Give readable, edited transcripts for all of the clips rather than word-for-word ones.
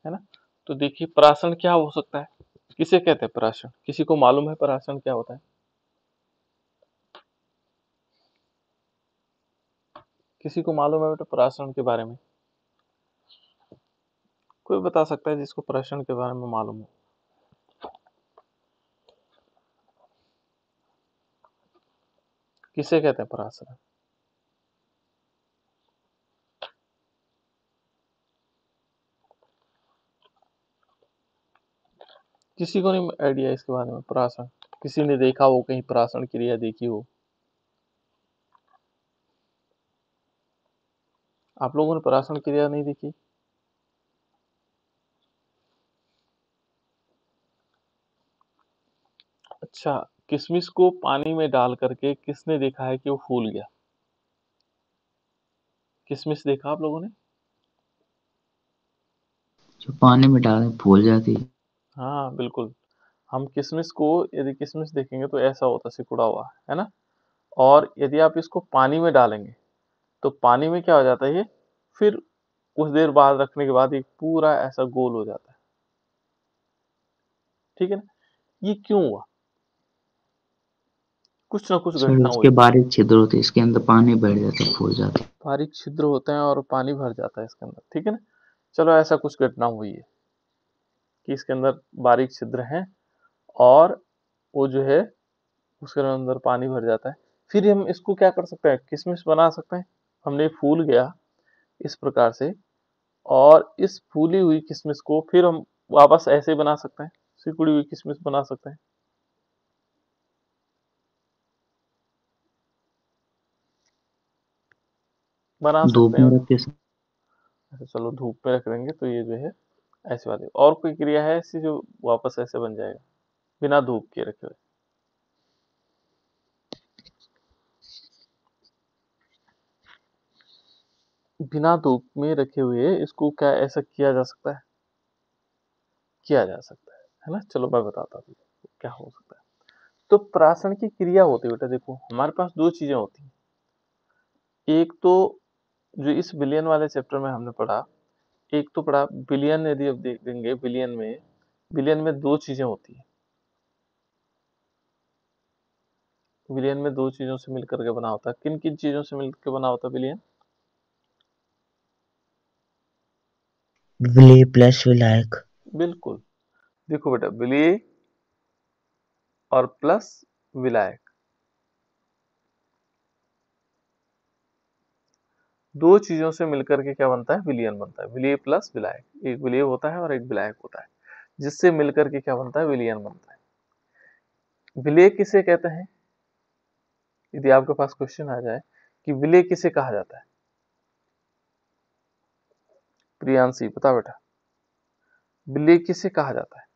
है ना। तो देखिए परासरण क्या हो सकता है, किसे कहते हैं परासरण, किसी को मालूम है परासरण क्या होता है? किसी को मालूम है बेटा परासरण के बारे में? कोई बता सकता है जिसको परासरण के बारे में मालूम हो? किसे कहते हैं परासरण? किसी को नहीं आइडिया इसके बारे में, परासरण किसी ने देखा हो, कहीं परासरण क्रिया देखी हो? आप लोगों ने परासरण क्रिया नहीं देखी? अच्छा, किशमिश को पानी में डाल करके किसने देखा है कि वो फूल गया? किशमिश देखा आप लोगों ने? जो पानी में डालें फूल जाती है। हाँ बिल्कुल। हम किशमिश को, यदि किशमिश देखेंगे तो ऐसा होता है सिकुड़ा हुआ, है ना। और यदि आप इसको पानी में डालेंगे तो पानी में क्या हो जाता है ये, फिर कुछ देर बाद रखने के बाद ये पूरा ऐसा गोल हो जाता है, ठीक है ना। ये क्यों हुआ? कुछ ना कुछ सर घटना उसके हुई। बारीक छिद्र होते हैं, इसके अंदर पानी बैठ जाता है, फूल जाते हैं। बारीक छिद्र होते हैं और पानी भर जाता है इसके अंदर, ठीक है ना। चलो ऐसा कुछ घटना हुई है कि इसके अंदर बारीक छिद्र हैं और वो जो है उसके अंदर पानी भर जाता है। फिर हम इसको क्या कर सकते हैं, किशमिश बना सकते हैं। हमने फूल गया इस प्रकार से, और इस फूली हुई किशमिश को फिर हम वापस ऐसे बना सकते हैं, सिकुड़ी हुई किशमिश बना सकते हैं, बना सकते धूप हैं में बेटा। रखते हैं। अच्छा चलो धूप पे रख देंगे तो ये जो है ऐसे वाली, और कोई क्रिया है ऐसी जो वापस ऐसे बन जाएगा बिना धूप के रखे हुए? बिना धूप में रखे हुए इसको क्या ऐसा किया जा सकता है? किया जा सकता है ना। चलो मैं बताता हूँ क्या हो सकता है। तो प्राशन की क्रिया होती है बेटा, देखो हमारे पास दो चीजें होती हैं। एक तो जो इस बिलियन वाले चैप्टर में हमने पढ़ा, एक तो पढ़ा बिलियन, यदि अब देख देंगे बिलियन में दो चीजें होती है। बिलियन में दो चीजों से मिलकर के बना होता है। किन किन चीजों से मिलकर बना होता है बिलियन? विलय प्लस विलायक। बिल्कुल। देखो बेटा विलेय और प्लस विलायक, दो चीजों से मिलकर के क्या बनता है, विलियन बनता है। विलेय प्लस विलायक, एक विलेय होता है और एक विलायक होता है, जिससे मिलकर के क्या बनता है, विलियन बनता है। विलेय किसे कहते हैं, यदि आपके पास क्वेश्चन आ जाए कि विलेय किसे कहा जाता है? प्रियांशी बता बेटा, विलेय किसे कहा जाता है?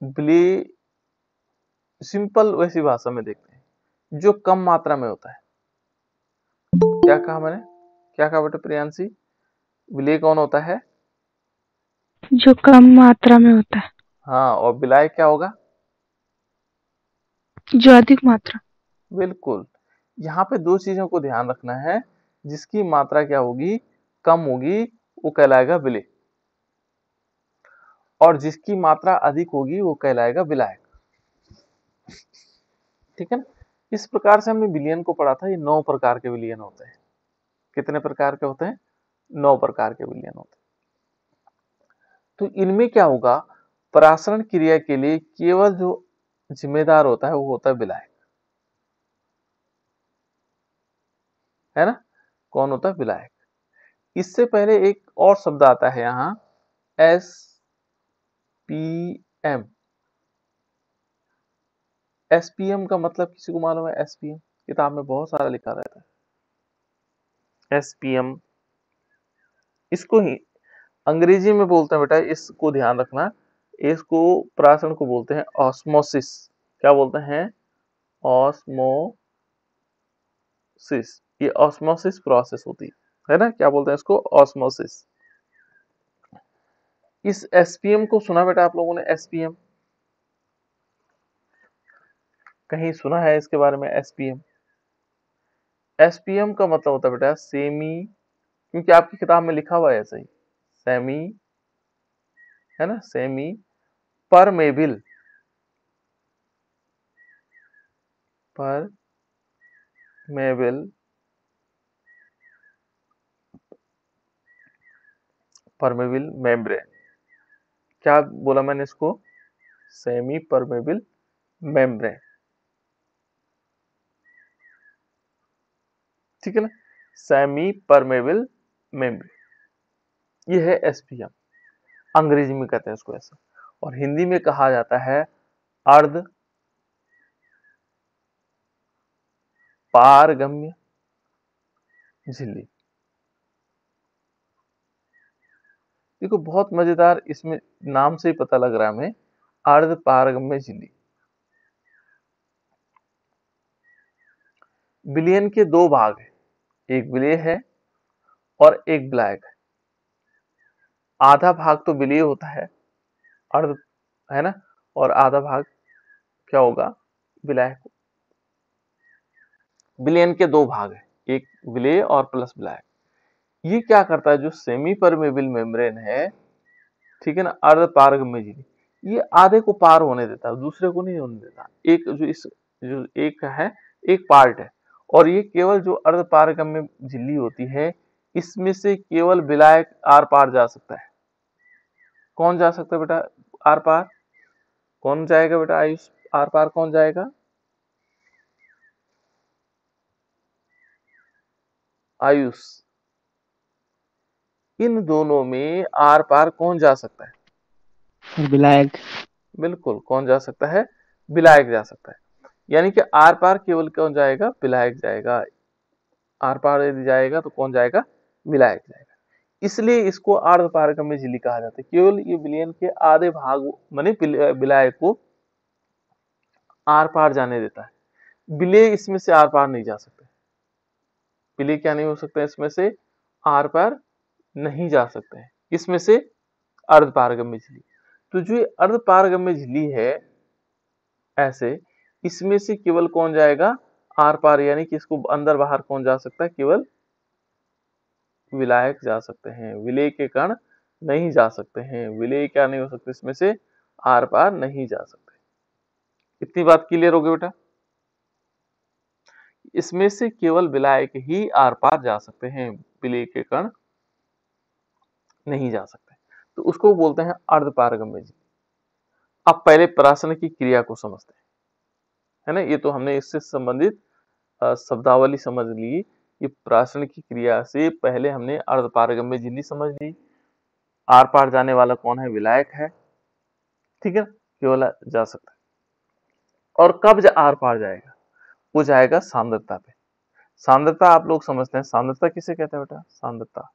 विलेय सिंपल वैसी भाषा में देखते हैं, जो कम मात्रा में होता है। क्या कहा मैंने, क्या कहा बेटा प्रियांशी? विलेय कौन होता है? जो कम मात्रा में होता है। हाँ, और विलायक क्या होगा? जो अधिक मात्रा। बिल्कुल। यहाँ पे दो चीजों को ध्यान रखना है, जिसकी मात्रा क्या होगी, कम होगी, वो कहलाएगा विलेय, और जिसकी मात्रा अधिक होगी वो कहलाएगा विलायक, ठीक है ना। इस प्रकार से हमने विलियन को पढ़ा था। ये 9 प्रकार के विलियन होते हैं। कितने प्रकार के होते हैं? 9 प्रकार के विलियन होते हैं। तो इनमें क्या होगा, परासरण क्रिया के लिए केवल जो जिम्मेदार होता है वो होता है विलायक, है ना। कौन होता है, विलायक। इससे पहले एक और शब्द आता है यहाँ, एस पी एम। एसपीएम का मतलब किसी को मालूम है? एसपीएम किताब में बहुत सारा लिखा रहता है। एसपीएम, इसको ही अंग्रेजी में बोलते हैं बेटा, इसको ध्यान रखना। इसको परासरण को बोलते हैं ऑस्मोसिस। क्या बोलते हैं? ऑस्मोसिस। ये ऑस्मोसिस प्रोसेस होती है ना। क्या बोलते हैं इसको? ऑस्मोसिस। इस एसपीएम को सुना बेटा आप लोगों ने? एसपीएम कहीं सुना है इसके बारे में? एसपीएम एसपीएम का मतलब होता है बेटा सेमी, क्योंकि आपकी किताब में लिखा हुआ है ऐसा ही, सेमी, है ना, semi permeable, permeable, permeable membrane. क्या बोला मैंने इसको? सेमी परमेबल मेम्ब्रेन, ठीक है ना, सेमी परमेबल मेम्ब्रेन, ये है एसपीएम। अंग्रेजी में कहते हैं इसको ऐसा, और हिंदी में कहा जाता है अर्ध पारगम्य झिल्ली। देखो बहुत मजेदार, इसमें नाम से ही पता लग रहा है हमें, अर्ध पारगम्य झिल्ली। विलयन के दो भाग है, एक विलेय है और एक विलायक है। आधा भाग तो विलेय होता है, अर्ध, है ना, और आधा भाग क्या होगा? विलायक। विलयन के दो भाग है, एक विलेय और प्लस विलायक। ये क्या करता है, जो सेमी परमेबल मेम्ब्रेन है, ठीक है ना, अर्ध पारगम्य झिल्ली, ये आधे को पार होने देता है, दूसरे को नहीं होने देता। एक जो इस जो एक है, एक पार्ट है, और ये केवल जो अर्ध पारगम्य झिल्ली होती है, इसमें से केवल विलायक आर पार जा सकता है। कौन जा सकता है बेटा आर पार? कौन जाएगा बेटा आयुष आर पार? कौन जाएगा? आयुष, इन दोनों में आर पार कौन जा सकता है? विलायक। बिल्कुल, कौन जा सकता है? विलायक जा सकता है। यानी कि आर पार केवल कौन जाएगा? विलायक जाएगा। आर पार यदि जाएगा तो कौन जाएगा? विलायक जाएगा। इसलिए इसको अर्ध पारगम्य झिल्ली कहा जाता है। केवल ये विलयन के आधे भाग माने विलायक को आर पार जाने देता है, विलेय इसमें से आर पार नहीं जा सकते। विलेय क्या नहीं हो सकता? इसमें से आर पार नहीं जा सकते हैं। इसमें से अर्ध पारगम्य झिल्ली। तो जो अर्ध पारगम्य झिल्ली है ऐसे, इसमें से केवल कौन जाएगा आर पार, यानी कि इसको अंदर बाहर कौन जा सकता है? केवल विलायक जा सकते हैं, विलेय के कण नहीं जा सकते हैं। विलेय क्या नहीं हो सकते? इसमें से आर पार नहीं जा सकते। इतनी बात क्लियर हो गई बेटा? इसमें से केवल विलायक ही आर पार जा सकते हैं, विलेय के कण नहीं जा सकते, तो उसको बोलते हैं अर्ध पारगम्य झिल्ली। अब पहले प्राशन की क्रिया को समझते हैं, है ना। ये तो हमने इससे संबंधित शब्दावली समझ ली। ये प्राशन की क्रिया से पहले हमने अर्ध पारगम्य झिल्ली समझ ली। आर पार जाने वाला कौन है? विलायक है, ठीक है ना, केवल जा सकता है। और कब आर पार जाएगा? वो जाएगा सांद्रता पे। सांद्रता आप लोग समझते हैं, सांद्रता किसे कहते हैं बेटा? सांद्रता,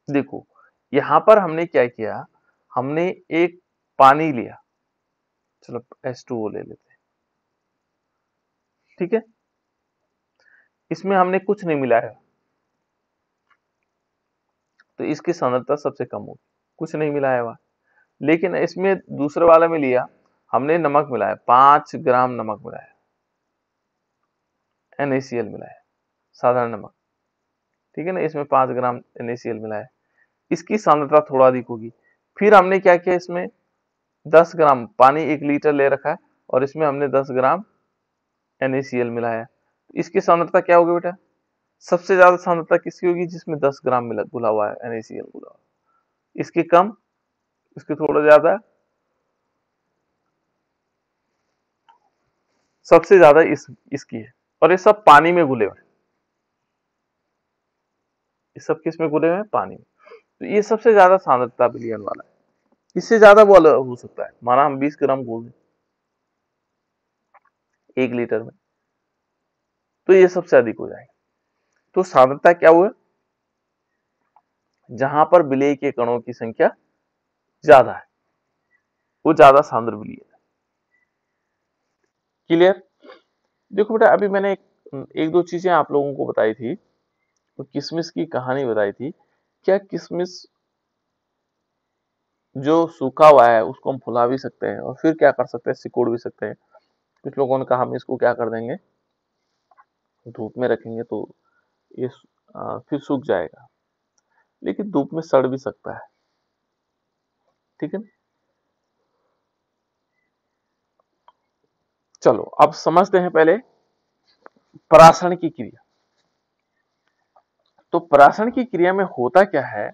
देखो यहां पर हमने क्या किया, हमने एक पानी लिया, चलो H2O ले लेते हैं, ठीक है, इसमें हमने कुछ नहीं मिलाया, तो इसकी सांद्रता सबसे कम होगी, कुछ नहीं मिलाया हुआ। लेकिन इसमें दूसरे वाले में लिया, हमने नमक मिलाया, 5 ग्राम नमक मिलाया, NaCl मिलाया, साधारण नमक, ठीक है ना, इसमें 5 ग्राम NaCl मिलाया, इसकी सांद्रता थोड़ा अधिक होगी। फिर हमने क्या किया, इसमें 10 ग्राम पानी 1 लीटर ले रखा है, और इसमें हमने 10 ग्राम NaCl मिलाया, इसकी सांद्रता क्या होगी बेटा? सबसे ज्यादा सांद्रता किसकी होगी? जिसमें 10 ग्राम मिला घुला हुआ है, NaCl घुला हुआ, इसकी कम, इसकी थोड़ा ज्यादा, सबसे ज्यादा इसकी है। और ये सब पानी में घुले हुए, ये सब किस में घुले हुए हैं? पानी में। तो ये सबसे ज्यादा सांद्रता विलयन वाला है। इससे ज्यादा वो अलग हो सकता है, माना हम 20 ग्राम घोल दें 1 लीटर में, तो ये सबसे अधिक हो जाएगा। तो सांद्रता क्या हुआ? जहां पर विलेय के कणों की संख्या ज्यादा है, वो ज्यादा सांद्र विलेय है। क्लियर? देखो बेटा, अभी मैंने एक दो चीजें आप लोगों को बताई थी, तो किशमिश की कहानी बताई थी। क्या किशमिश जो सूखा हुआ है उसको हम फुला भी सकते हैं, और फिर क्या कर सकते हैं? सिकोड़ भी सकते हैं। कुछ लोगों ने कहा हम इसको क्या कर देंगे, धूप में रखेंगे तो ये फिर सूख जाएगा, लेकिन धूप में सड़ भी सकता है, ठीक है। चलो अब समझते हैं पहले परासरण की क्रिया। तो परासरण की क्रिया में होता क्या है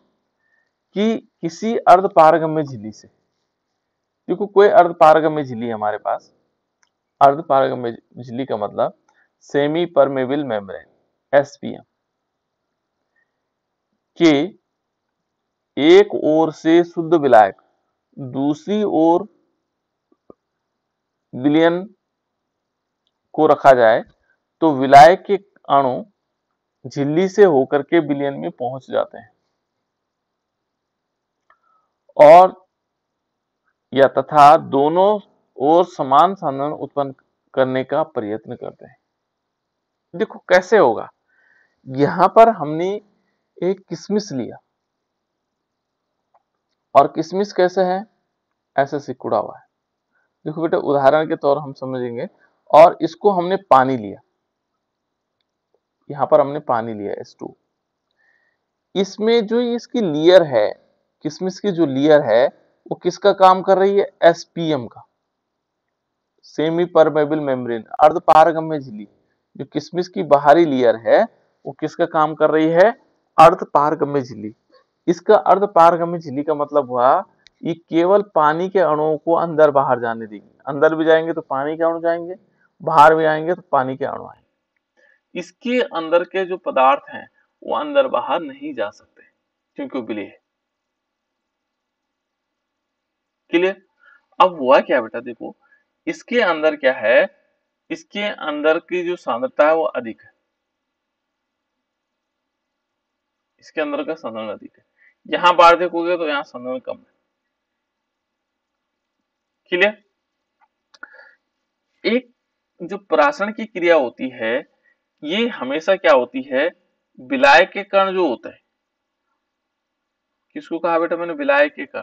कि किसी अर्धपारगम्य झिल्ली से, क्योंकि कोई अर्धपारगम्य झिल्ली है हमारे पास, अर्धपारगम्य झिल्ली का मतलब सेमी परमेबल मेम्ब्रेन, एसपीएम, के एक ओर से शुद्ध विलायक दूसरी ओर विलयन को रखा जाए तो विलायक के अणु झिल्ली से होकर के विलयन में पहुंच जाते हैं और या तथा दोनों ओर समान सांद्रण उत्पन्न करने का प्रयत्न करते हैं। देखो कैसे होगा, यहां पर हमने एक किशमिश लिया और किशमिश कैसे है, ऐसे सिकुड़ा हुआ है। देखो बेटा उदाहरण के तौर हम समझेंगे, और इसको हमने पानी लिया, यहां पर हमने पानी लिया H2, इसमें जो इसकी लेयर है, किशमिश की जो लेयर है वो किसका काम कर रही है, एसपीएम का, सेमी परमेबल मेम्ब्रेन, अर्धपारगम्य झिल्ली। जो किशमिश की बाहरी लेयर है वो किसका काम कर रही है, अर्धपारगम्य झिल्ली। इसका अर्धपारगम्य झिल्ली का मतलब हुआ ये केवल पानी के अणुओं को अंदर बाहर जाने देगी, अंदर भी जाएंगे तो पानी के अणु जाएंगे, बाहर भी आएंगे तो पानी के अणु आएंगे। इसके अंदर के जो पदार्थ हैं वो अंदर बाहर नहीं जा सकते क्योंकि वो विलेय है। क्लियर। अब हुआ क्या बेटा, देखो इसके अंदर क्या है, इसके अंदर की जो सांद्रता है वो अधिक है, इसके अंदर का सांद्रण अधिक है, यहां बाहर देखोगे तो यहाँ सांद्रण कम है। क्लियर। एक जो परासरण की क्रिया होती है ये हमेशा क्या होती है, विलायक के कण जो होता है, किसको कहा बेटा मैंने, विलायक के कण,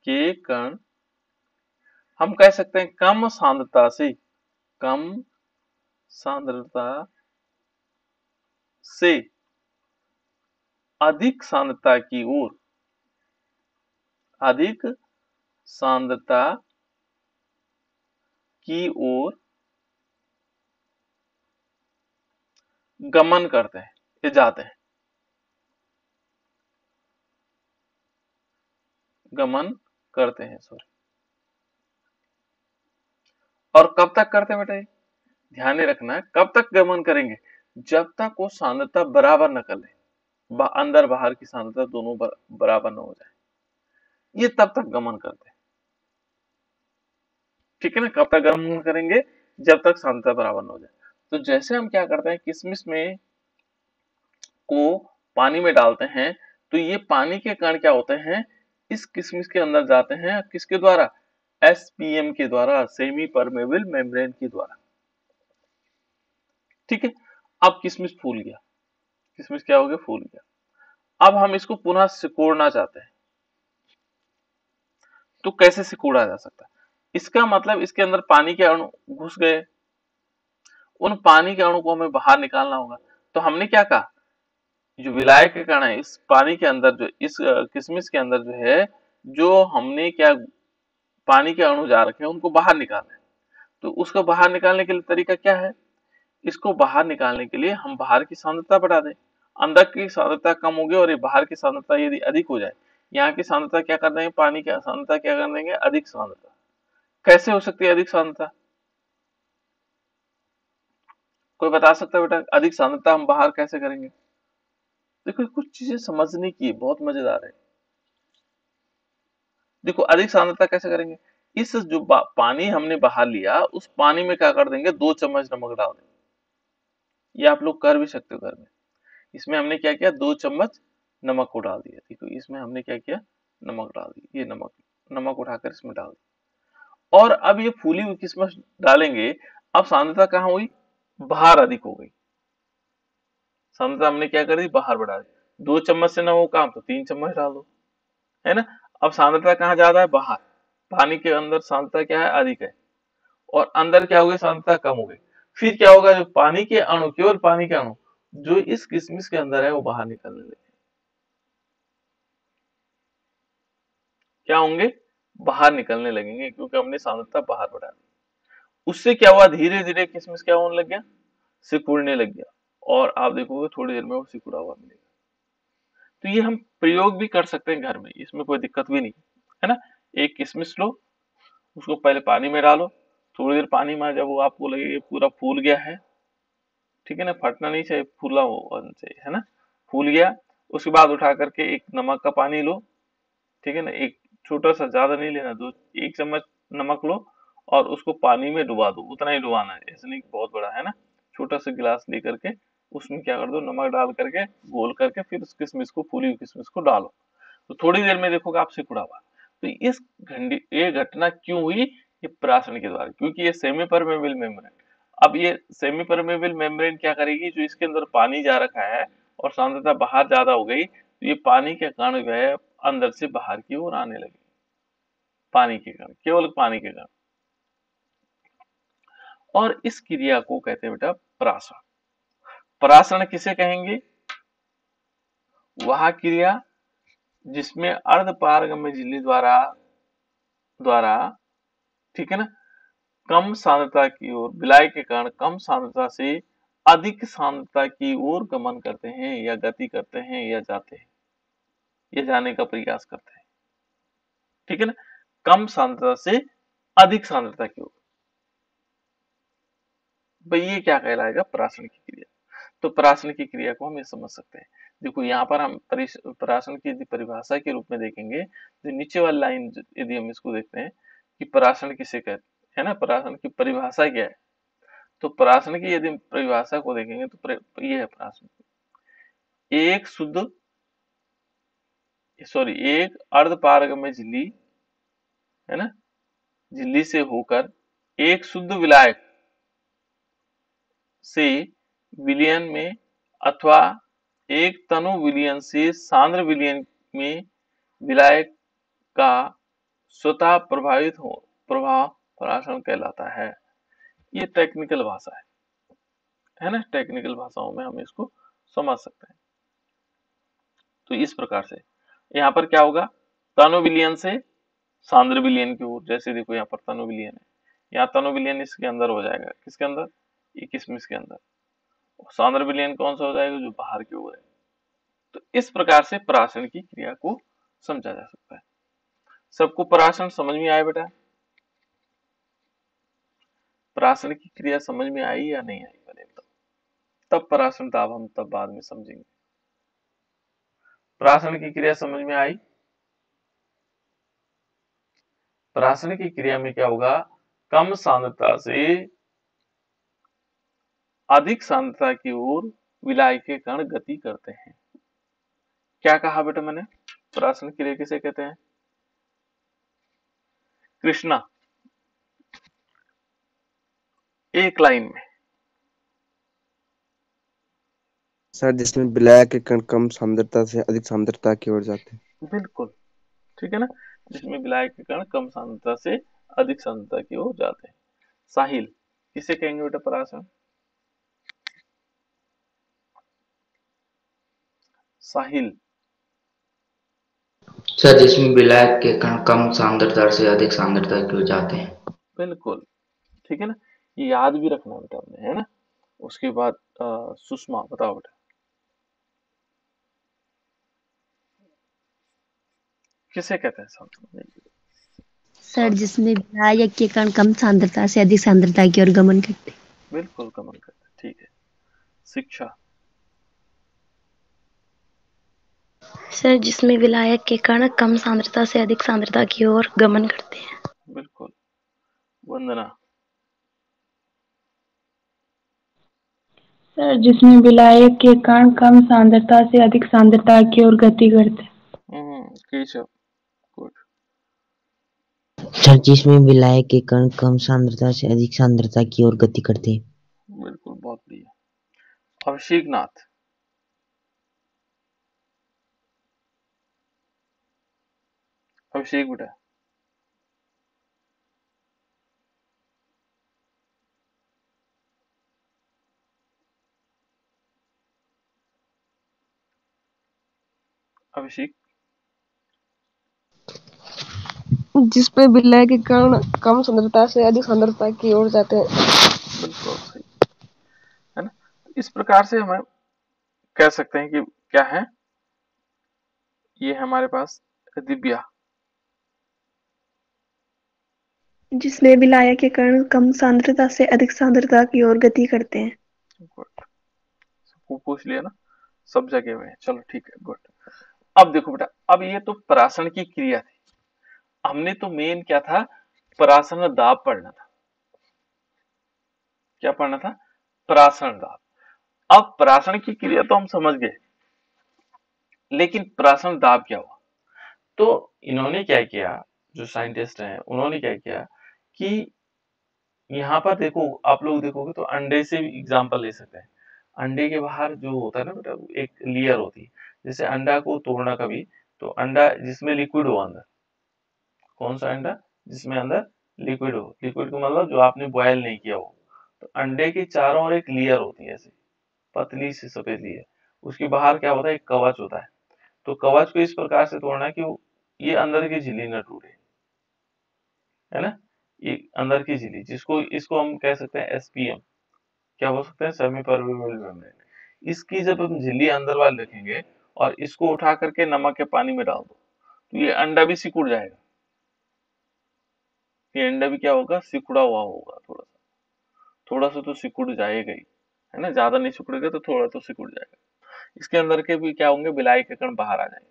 के कण हम कह सकते हैं कम सांद्रता से, कम सांद्रता से अधिक सांद्रता की ओर, अधिक सांद्रता की ओर गमन करते हैं, ये जाते हैं, गमन करते हैं, सॉरी। और कब तक करते हैं बेटा, ये ध्यान में रखना है, कब तक गमन करेंगे, जब तक वो सांद्रता बराबर न कर ले, अंदर बाहर की सांद्रता दोनों बराबर न हो जाए, ये तब तक गमन करते हैं, ठीक है ना। कब तक गमन करेंगे, जब तक सांद्रता बराबर न हो जाए। तो जैसे हम क्या करते हैं, किशमिश में को पानी में डालते हैं तो ये पानी के कण क्या होते हैं, इस किशमिश के अंदर जाते हैं, किसके द्वारा, एसपीएम के द्वारा, सेमी परमेबल मेम्ब्रेन के द्वारा, ठीक है। अब किशमिश फूल गया, किशमिश क्या हो गया, फूल गया। अब हम इसको पुनः सिकोड़ना चाहते हैं, तो कैसे सिकोड़ा जा सकता है, इसका मतलब इसके अंदर पानी के अणु घुस गए, उन पानी के अणु को हमें बाहर निकालना होगा। तो हमने क्या कहा, जो विलायक के कण है इस पानी के अंदर, जो इस किशमिश के अंदर जो है, जो हमने क्या पानी के अणु जा रखे हैं उनको बाहर निकालना है। तो उसको बाहर निकालने के लिए तरीका क्या है, इसको बाहर निकालने के लिए हम बाहर की सांद्रता बढ़ा दें, अंदर की सांद्रता कम होगी और ये बाहर की सांद्रता यदि अधिक हो जाए, यहाँ की सांद्रता क्या कर देंगे, पानी की सांद्रता क्या कर देंगे, अधिक सांद्रता। कैसे हो सकती है अधिक सांद्रता, कोई बता सकता है बेटा, अधिक सांद्रता हम बाहर कैसे करेंगे। देखो कुछ चीजें समझने की बहुत मजेदार है। देखो अधिक सांद्रता कैसे करेंगे, इस जो पानी हमने बाहर लिया उस पानी में क्या कर देंगे, 2 चम्मच नमक डाल देंगे, ये आप लोग कर भी सकते हो घर में। इसमें हमने क्या किया, 2 चम्मच नमक को डाल दिया, देखो इसमें हमने क्या किया, नमक डाल दी, ये नमक नमक उठाकर इसमें डाल दी। और अब ये फूली हुई किशमिश डालेंगे, अब सांद्रता कहाँ हुई, बाहर अधिक हो गई, सांद्रता हमने क्या कर दी, बाहर बढ़ा दी। 2 चम्मच से ना हो काम तो 3 चम्मच डाल दो, है ना। अब सांद्रता कहाँ ज्यादा है, बाहर, पानी के अंदर सांद्रता क्या है, अधिक है, और अंदर क्या हो गई, सांद्रता कम हो गई। फिर क्या होगा, जो पानी के अणु, केवल पानी के अणु जो इस किशमिश के अंदर है वो बाहर निकलने लगे। क्या होंगे, बाहर निकलने लगेंगे, क्योंकि हमने सांद्रता बाहर बढ़ा दी। उससे क्या हुआ, धीरे धीरे किशमिश क्या होने लग गया, सिकुड़ने लग गया, और आप देखोगे थोड़ी देर में वो सिकुड़ा हुआ मिलेगा। तो ये हम प्रयोग भी कर सकते हैं घर में, इसमें कोई दिक्कत भी नहीं है ना। एक किशमिश लो, उसको पहले पानी में डालो, थोड़ी देर पानी में, जब वो आपको लगे ये पूरा फूल गया है, ठीक है ना, फटना नहीं चाहिए, फूला होना चाहिए, है ना, फूल गया, उसके बाद उठा करके एक नमक का पानी लो, ठीक है ना, एक छोटा सा, ज्यादा नहीं लेना, 1 चम्मच नमक लो और उसको पानी में डुबा दो, उतना ही डुबाना है, ऐसे नहीं बहुत बड़ा, है ना, छोटा सा गिलास लेकर के उसमें क्या कर दो, नमक डाल करके घोल करके फिर उस किशमिश को, फूली हुई किशमिश को डालो, तो थोड़ी देर में देखोगे आप सिकुड़ा हुआ। तो इस ये घटना क्यों हुई, ये प्राशन के द्वारा, क्योंकि ये सेमी परमेबल मेम्ब्रेन, अब ये सेमी परमेबल मेम्ब्रेन क्या करेगी, जो इसके अंदर पानी जा रखा है और सांद्रता बाहर ज्यादा हो गई, तो ये पानी के कण जो है अंदर से बाहर की ओर आने लगे, पानी के कण, केवल पानी के कण, और इस क्रिया को कहते हैं बेटा परासरण। परासरण किसे कहेंगे, वह क्रिया जिसमें अर्धपारगम्य झिल्ली द्वारा द्वारा ठीक है ना, कम सांद्रता की ओर विलायक के कण कम सांद्रता से अधिक सांद्रता की ओर गमन करते हैं, या गति करते हैं, या जाते हैं, या जाने का प्रयास करते हैं, ठीक है ना, कम सांद्रता से अधिक सांद्रता की ओर, भाई ये क्या कहलाएगा, परासरण की क्रिया। तो परासरण की क्रिया को हम ये समझ सकते हैं। देखो यहाँ पर हम परासरण की यदि परिभाषा के रूप में देखेंगे, तो नीचे वाली लाइन यदि हम इसको देखते हैं कि परासरण किसे कहते हैं ना, परासरण की परिभाषा क्या है, तो परासरण की यदि परिभाषा को देखेंगे तो ये है परासरण, एक शुद्ध सॉरी एक अर्धपारगम्य झिल्ली, है ना, झिल्ली से होकर एक शुद्ध विलायक से विलयन में, अथवा एक तनु विलयन से सांद्र विलयन में विलायक का स्वतः प्रभावित हो प्रभाव परासरण कहलाता है। ये टेक्निकल भाषा है ना, टेक्निकल भाषाओं में हम इसको समझ सकते हैं। तो इस प्रकार से यहाँ पर क्या होगा, तनु विलयन से सांद्र विलयन की ओर, जैसे देखो यहाँ पर तनु विलयन है, यहाँ तनु विलयन इसके अंदर हो जाएगा, किसके अंदर, ये किशमिश के अंदर, सांद्र विलयन कौन सा हो जाएगा, जो बाहर की ओर है। तो इस प्रकार से परासरण की क्रिया को समझा जा सकता है। सबको परासरण समझ में आया बेटा, परासरण की क्रिया समझ में आई या नहीं आई, पहले तब परासरण था, अब हम तब बाद में समझेंगे। परासरण की क्रिया समझ में आई, परासरण की क्रिया में क्या होगा, कम सांद्रता से अधिक सांद्रता की ओर विलायक के कण गति करते हैं। क्या कहा बेटा मैंने, परासरण क्रिया किसे कहते हैं, कृष्णा एक लाइन में। सर जिसमें विलायक के कण कम सांद्रता से अधिक सांद्रता की ओर जाते हैं। बिल्कुल ठीक है ना, जिसमें विलायक के कण कम सांद्रता से अधिक सांद्रता की ओर जाते हैं। साहिल किसे कहेंगे बेटा परासरण, साहिल। सर जिसमें विलायक के कण कम सांद्रता से अधिक सांद्रता की ओर जाते हैं। बिल्कुल ठीक है ना, ये याद भी रखना बेटा आपने, है ना। उसके बाद सुषमा बताओ बेटा, किसे कहते हैं सांद्रता, सर जिसमें विलायक के कण कम सांद्रता से अधिक सांद्रता की ओर गमन करते हैं। बिल्कुल गमन करते हैं, ठीक है। शिक्षा, सर जिसमें विलायक के कण कम सांद्रता से अधिक सांद्रता की ओर गमन करते हैं। बिल्कुल। वंदना, सर जिसमें विलायक के कण कम सांद्रता से अधिक सांद्रता की ओर गति करते हैं। केशव, गुड, सर जिसमें विलायक के कण कम सांद्रता से अधिक सांद्रता की ओर गति करते हैं। बिल्कुल बहुत बढ़िया। अभिषेक नाथ, अभिषेक बेटा, अभिषेक? जिसपे विलय के कण कम सांद्रता से अधिक सांद्रता की ओर जाते हैं। बिल्कुल सही है ना। इस प्रकार से हम कह सकते हैं कि क्या है, ये है हमारे पास दिव्या। जिसमें विलायक के कण कम सांद्रता से अधिक सांद्रता की ओर गति करते हैं। गुड, सबको पूछ लिया ना, सब जगह में। चलो ठीक है, गुड। अब देखो बेटा, अब ये तो परासरण की क्रिया थी, हमने तो मेन क्या था, परासरण दाब पढ़ना था। क्या पढ़ना था? परासरण दाब। अब परासरण की क्रिया तो हम समझ गए, लेकिन परासरण दाब क्या हुआ? तो इन्होंने क्या किया, जो साइंटिस्ट हैं उन्होंने क्या किया कि यहाँ पर देखो, आप लोग देखोगे तो अंडे से भी एग्जांपल ले सकते हैं। अंडे के बाहर जो होता है ना बेटा, एक लेयर होती है। जैसे अंडा को तोड़ना कभी, तो अंडा जिसमें लिक्विड हो अंदर, कौन सा अंडा? जिसमें अंदर लिक्विड हो। लिक्विड का मतलब जो आपने बॉयल नहीं किया हो। तो अंडे के चारों ओर एक लेयर होती है, ऐसी पतली सी सफेद लेयर। उसके बाहर क्या होता है, एक कवच होता है। तो कवच को इस प्रकार से तोड़ना है कि ये अंदर की झिल्ली न टूटे, है ना। ये अंदर की झिल्ली, जिसको इसको हम कह सकते हैं एसपीएम, क्या हो सकते हैं, सेमी परमेबल मेम्ब्रेन। इसकी जब हम झिल्ली अंदर वाले रखेंगे और इसको उठा करके नमक के पानी में डाल दो, तो ये अंडा भी सिकुड़ जाएगा। ये अंडा भी क्या होगा, सिकुड़ा हुआ होगा। थोड़ा सा तो सिकुड़ जाएगा ही, है ना। ज्यादा नहीं सिकुड़ेगा तो थोड़ा तो सिकुड़ जाएगा। इसके अंदर के भी क्या होंगे, विलायक के कण बाहर आ जाएंगे।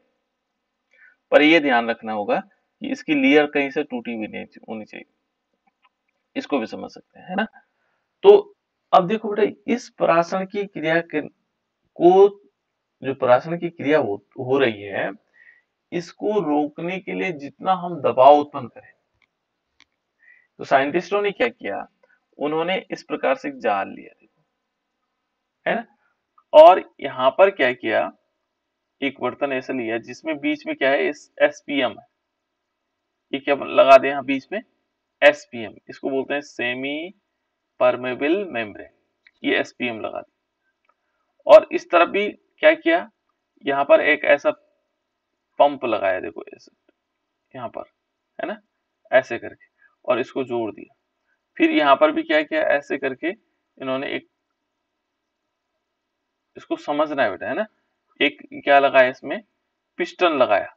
पर ये ध्यान रखना होगा कि इसकी लेयर कहीं से टूटी हुई नहीं होनी चाहिए। इसको भी समझ सकते हैं, है ना। तो अब देखो बेटा, इस परासरण की क्रिया को, जो परासरण की क्रिया हो रही है, इसको रोकने के लिए जितना हम दबाव उत्पन्न करें, तो साइंटिस्टों ने क्या किया, उन्होंने इस प्रकार से एक जाल लिया, देखो, है ना। और यहाँ पर क्या किया, एक बर्तन ऐसा लिया जिसमें बीच में क्या है, एसपीएम है। ये क्या लगा दे यहाँ बीच में, एसपीएम। इसको बोलते हैं सेमी परमेबल मेम्ब्रेन। ये एसपीएम लगा दी। और इस तरफ भी क्या किया, यहाँ पर एक ऐसा पंप लगाया, देखो ऐसे यहाँ पर, है ना, ऐसे करके, और इसको जोड़ दिया। फिर यहाँ पर भी क्या किया, ऐसे करके इन्होंने एक, इसको समझना है बेटा, है ना। एक क्या लगाया, इसमें पिस्टन लगाया।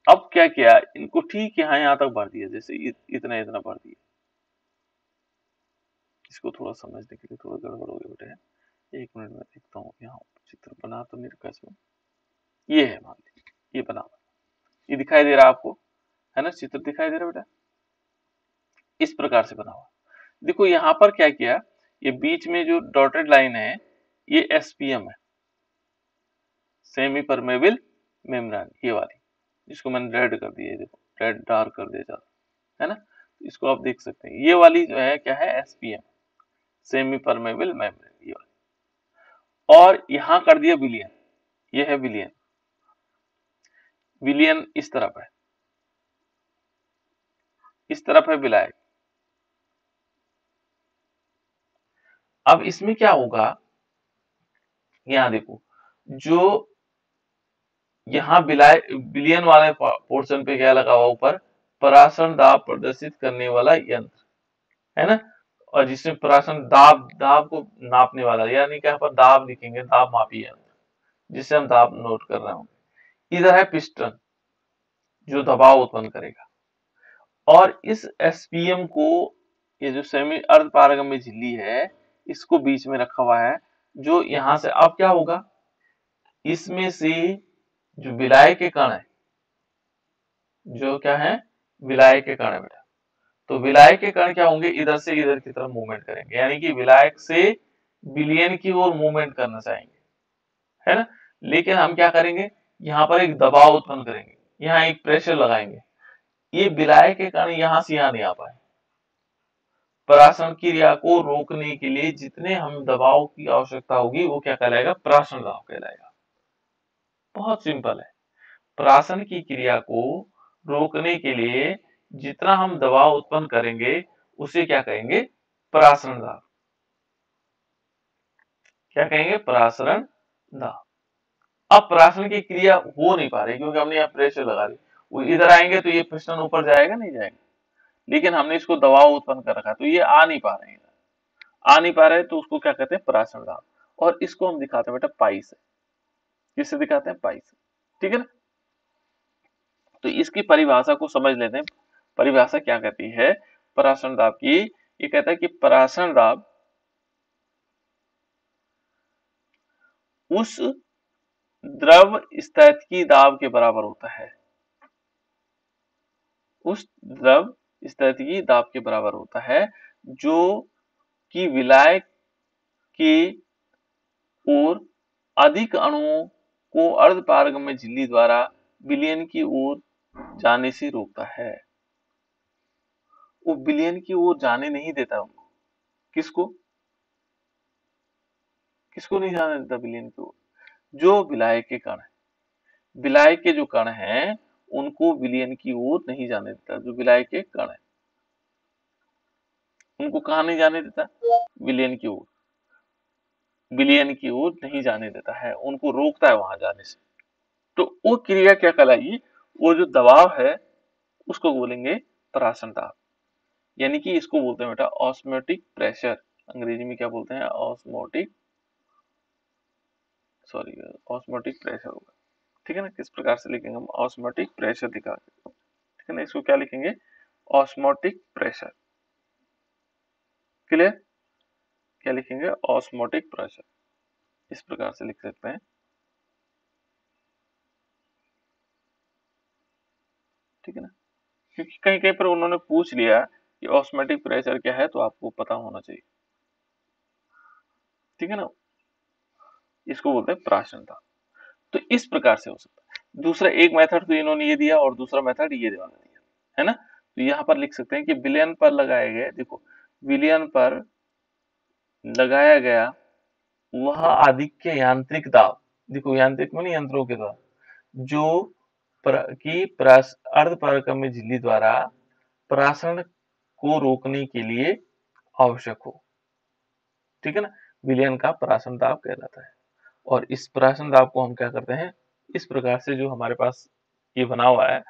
अब क्या किया, इनको ठीक यहाँ तक भर दिया, जैसे इतना इतना भर दिया। इसको थोड़ा समझने के लिए थोड़ा गड़बड़ हो गया बेटा, 1 मिनट में देखता हूँ। यहाँ चित्र बना तो नहीं रखा इसमें, ये है, मान लीजिए ये बना, ये दिखाई दे रहा है आपको, है ना, चित्र दिखाई दे रहा है बेटा, इस प्रकार से बना हुआ। देखो यहाँ पर क्या किया, ये बीच में जो डॉटेड लाइन है, ये एसपीएम है, सेमी परमेबल मेम्ब्रेन, ये वाली, जिसको मैंने रेड कर दिया, देखो रेड डार्क कर दिया ज्यादा, है ना। इसको आप देख सकते हैं, ये वाली जो है क्या है, एसपीएम, सेमी परमेबल मेम्ब्रेन, ये वाली। और यहाँ कर दिया विलियन, ये है विलियन। विलियन इस तरफ है, इस तरफ है विलायक। अब इसमें क्या होगा, यहाँ देखो, जो यहाँ विलियन वाले पोर्शन पे क्या लगा हुआ, ऊपर परासरण दाब प्रदर्शित करने वाला यंत्र, है ना। और जिसमें परासरण दाब को नापने वाला, यानी कि यहाँ पर दाब लिखेंगे, दाब मापी यंत्र, जिससे हम दाब नोट कर रहे होंगे। इधर है पिस्टन, जो दबाव उत्पन्न करेगा। और इस एसपीएम को, ये जो सेमी अर्ध पारगम्य झिल्ली है, इसको बीच में रखा हुआ है, जो यहां से अब क्या होगा, इसमें से जो विलायक के कण है, जो क्या है, विलायक के कण है बेटा। तो विलायक के कण क्या होंगे, इधर से इधर की तरफ मूवमेंट करेंगे, यानी कि विलायक से विलियन की ओर मूवमेंट करना चाहेंगे, है ना। लेकिन हम क्या करेंगे, यहाँ पर एक दबाव उत्पन्न करेंगे, यहाँ एक प्रेशर लगाएंगे, ये विलायक के कण यहाँ से यहाँ नहीं आ पाए। परासरण क्रिया को रोकने के लिए जितने हम दबाव की आवश्यकता होगी, वो क्या कहलाएगा, परासरण दाब कहलाएगा। बहुत सिंपल है। परासरण की क्रिया को रोकने के लिए जितना हम दबाव उत्पन्न करेंगे, उसे क्या कहेंगे, परासरण दाब। क्या कहेंगे, परासरण दाब। अब परासरण की क्रिया हो नहीं पा रही क्योंकि हमने यहाँ प्रेशर लगा दी। वो इधर आएंगे तो ये पिस्टन ऊपर जाएगा नहीं जाएगा, लेकिन हमने इसको दबाव उत्पन्न कर रखा तो ये आ नहीं पा रहे हैं, आ नहीं पा रहे तो उसको क्या कहते हैं, परासरण दाब। और इसको हम दिखाते हैं बेटा पाई से। किससे दिखाते हैं, पाई से, ठीक है ना। तो इसकी परिभाषा को समझ लेते हैं। परिभाषा क्या कहती है परासरण दाब की, ये कहता है कि परासरण दाब उस द्रव स्थैतिकी दाब के बराबर होता है, उस द्रव स्थैतिकी दाब के बराबर होता है जो कि विलायक की ओर अधिक अणुओं को अर्धपारगम्य झिल्ली द्वारा विलयन की ओर जाने से रोकता है। वो विलयन की ओर जाने नहीं देता उनको। किसको, किसको नहीं जाने देता विलयन की ओर, जो विलायक के कण है। विलायक के जो कण हैं उनको विलयन की ओर नहीं जाने देता। जो विलायक के कण है उनको कहा नहीं जाने देता, विलयन की ओर, विलयन की ओर नहीं जाने देता है, उनको रोकता है वहां जाने से। तो वो क्रिया क्या कहलाएगी, वो जो दबाव है उसको बोलेंगे परासरण दाब। यानी कि इसको बोलते हैं बेटा ऑस्मोटिक प्रेशर। अंग्रेजी में क्या बोलते हैं, ऑस्मोटिक प्रेशर होगा, ठीक है ना। किस प्रकार से लिखेंगे हम, ऑस्मोटिक प्रेशर दिखा, ठीक है ना। इसको क्या लिखेंगे, ऑस्मोटिक प्रेशर। क्लियर, क्या लिखेंगे, ऑस्मोटिक प्रेशर, इस प्रकार से लिख सकते हैं, ठीक है ना। क्योंकि कहीं कहीं पर उन्होंने पूछ लिया कि ऑस्मोटिक प्रेशर क्या है, तो आपको पता होना चाहिए, ठीक है ना। इसको बोलते हैं परासरण दाब। तो इस प्रकार से हो सकता है। दूसरा एक मेथड तो इन्होंने ये दिया और दूसरा मेथड ये दिया है ना। तो यहाँ पर लिख सकते हैं कि विलयन पर लगाए गए, देखो विलयन पर लगाया गया वह आधिक्य यांत्रिक दाब, देखो यांत्रिक माने यंत्रों के द्वारा, जो अर्धपारगम्य झिल्ली द्वारा परासरण को रोकने के लिए आवश्यक हो, ठीक है ना। विलयन का परासरण दाब कहलाता है। और इस परासरण दाब को हम क्या करते हैं, इस प्रकार से जो हमारे पास ये बना हुआ है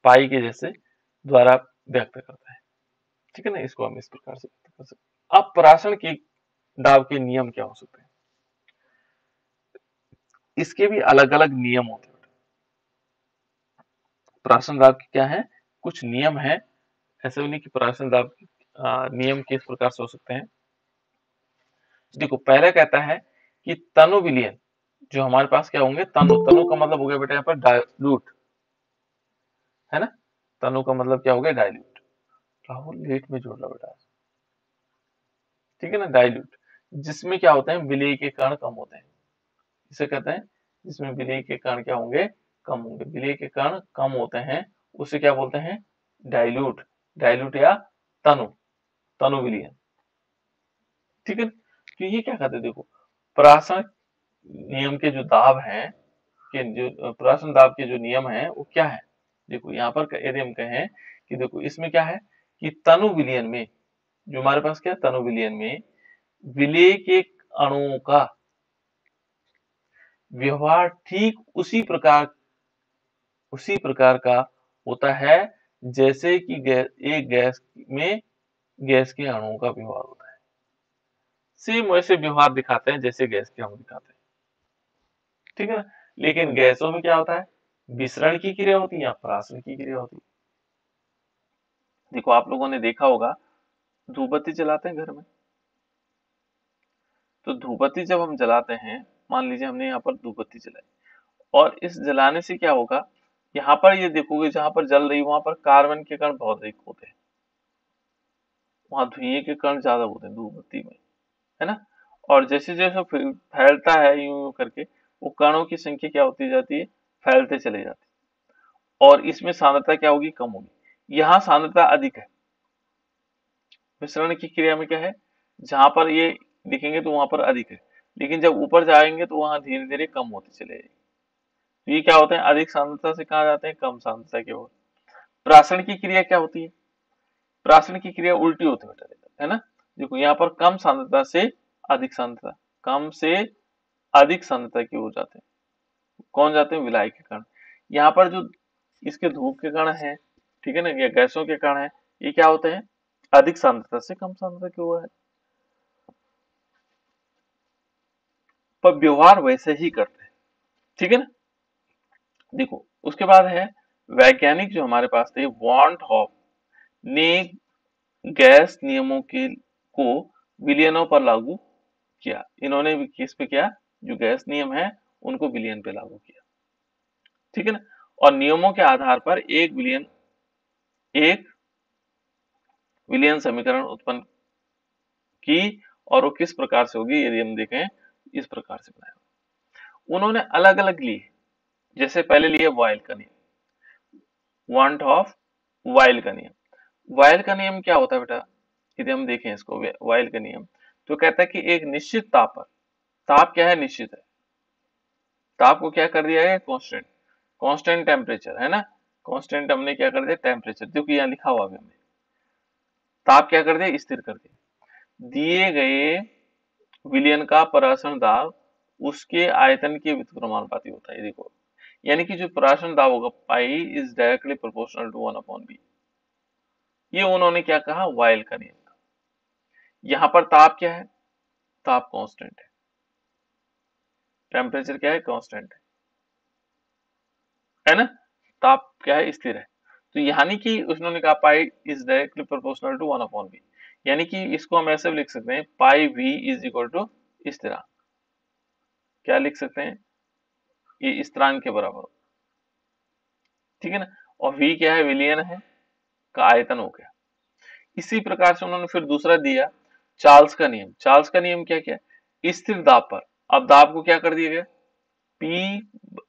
पाई के जैसे द्वारा व्यक्त करता है, ठीक है ना। इसको हम इस प्रकार से व्यक्त कर सकते हैं। अब परासरण की दाब के नियम क्या हो सकते हैं, इसके भी अलग अलग नियम होते हैं। परासरण दाब के क्या है, कुछ नियम है। ऐसे नहीं कि परासरण दाब नियम किस प्रकार से हो सकते हैं। देखो पहले कहता है कि तनु विलयन जो हमारे पास क्या होंगे, तनु का मतलब हो गया बेटा यहाँ पर डाइल्यूट, है ना। तनु का मतलब क्या हो गया, डाइल्यूट। राहुल लेट में जोड़ लो बेटा, ठीक है ना। डाइल्यूट जिसमें क्या होते हैं, विलेय के कण कम होते हैं, इसे कहते हैं जिसमें विलेय के कण क्या होंगे, कम होंगे। विलेय के कण कम होते हैं उसे क्या बोलते हैं, डाइल्यूट, डाइल्यूट या तनु विलयन, ठीक है। तो ये क्या कहते हैं, देखो परासरण नियम के जो दाब हैं, कि जो परासरण दाब के जो नियम हैं वो क्या है। देखो यहाँ पर यदि हम कहें कि देखो इसमें क्या है कि तनु विलयन में, जो हमारे पास क्या है तनु विलयन में, विलेय के अणुओं का व्यवहार ठीक उसी प्रकार का होता है जैसे कि एक गैस में गैस के अणुओं का व्यवहार होता है। सेम वैसे व्यवहार दिखाते हैं जैसे गैस के अणु दिखाते हैं, ठीक है ना। लेकिन गैसों में क्या होता है, विसरण की क्रिया होती है या परासरण की क्रिया होती है। देखो आप लोगों ने देखा होगा धूप बत्ती जलाते हैं घर में, तो धूप बत्ती जब हम जलाते हैं, मान लीजिए हमने यहाँ पर धूप बत्ती जलाई, और इस जलाने से क्या होगा, यहाँ पर ये देखोगे जहां पर जल रही वहां पर कार्बन के कण बहुत अधिक होते हैं, वहां धुएं के कण ज्यादा होते हैं धूप बत्ती में, है ना। और जैसे जैसे फैलता है यूं करके, वो कणों की संख्या क्या होती जाती है, फैलते चले जाते हैं, और इसमें सांद्रता क्या होगी, कम होगी। यहाँ सांद्रता अधिक है। मिश्रण की क्रिया में क्या है, जहां पर ये दिखेंगे तो वहां पर अधिक है, लेकिन जब ऊपर जाएंगे तो वहां धीरे धीरे कम होती चले जाएगी। तो ये क्या होते हैं, अधिक सांद्रता से कहा जाते हैं कम सांद्रता की ओर। परासरण की क्रिया क्या होती है, परासरण की क्रिया उल्टी होती है ना। देखो यहाँ पर कम सांद्रता से अधिक सांद्रता, कम से अधिक सांद्रता की ओर जाते हैं, कौन जाते हैं? विलायक के कण। यहाँ पर जो इसके धूप के कण हैं, ठीक है ना, या गैसों के कण हैं, ये क्या होते हैं? अधिक सांद्रता से कम सांद्रता की ओर है। पर व्यवहार वैसे ही करते हैं, ठीक है ना। देखो उसके बाद है वैज्ञानिक जो हमारे पास थे, वॉन हॉफ ने गैस नियमों के को विलियनों पर लागू किया। इन्होंने भी किस पे किया? जो गैस नियम है उनको विलियन पे लागू किया, ठीक है ना। और नियमों के आधार पर एक विलियन समीकरण उत्पन्न की, और वो किस प्रकार से होगी यदि हम देखें, इस प्रकार से बनाया। उन्होंने अलग अलग लिए, जैसे पहले लिए बॉयल का नियम, वांट ऑफ वाइल का नियम। वाइल का नियम क्या होता है बेटा? यदि हम देखें इसको, वाइल का नियम तो कहता है कि एक निश्चित ताप पर, ताप क्या है? निश्चित है। ताप को क्या कर दिया है? कांस्टेंट, कांस्टेंट टेम्परेचर है ना, कांस्टेंट हमने क्या कर दिया? टेम्परेचर, जो कि यहाँ लिखा हुआ भी हमने, ताप क्या कर दिया? स्थिर कर दिया। दिए गए विलयन का परासरण दाब उसके आयतन के व्युत्क्रमानुपाती होता है। देखो, यानी कि जो परासरण दाब होगा, pi is directly proportional to 1/b। ये उन्होंने क्या कहा? वाइल का नियम था। यहाँ पर ताप क्या है? ताप कांस्टेंट है, टेम्परेचर क्या है? कांस्टेंट है ना, ताप क्या है? स्थिर है। तो यानी कि उन्होंने कहा pi is directly proportional to 1/b, यानी कि इसको हम ऐसे भी लिख सकते हैं, पाई v इज इक्वल टू स्थिरांक। क्या लिख सकते हैं? ये स्थिरांक के बराबर हो, ठीक है ना। और v क्या है? विलियन है का आयतन हो गया। इसी प्रकार से उन्होंने फिर दूसरा दिया चार्ल्स का नियम। चार्ल्स का नियम क्या क्या? स्थिर दाब पर, अब दाब को क्या कर दिया गया? P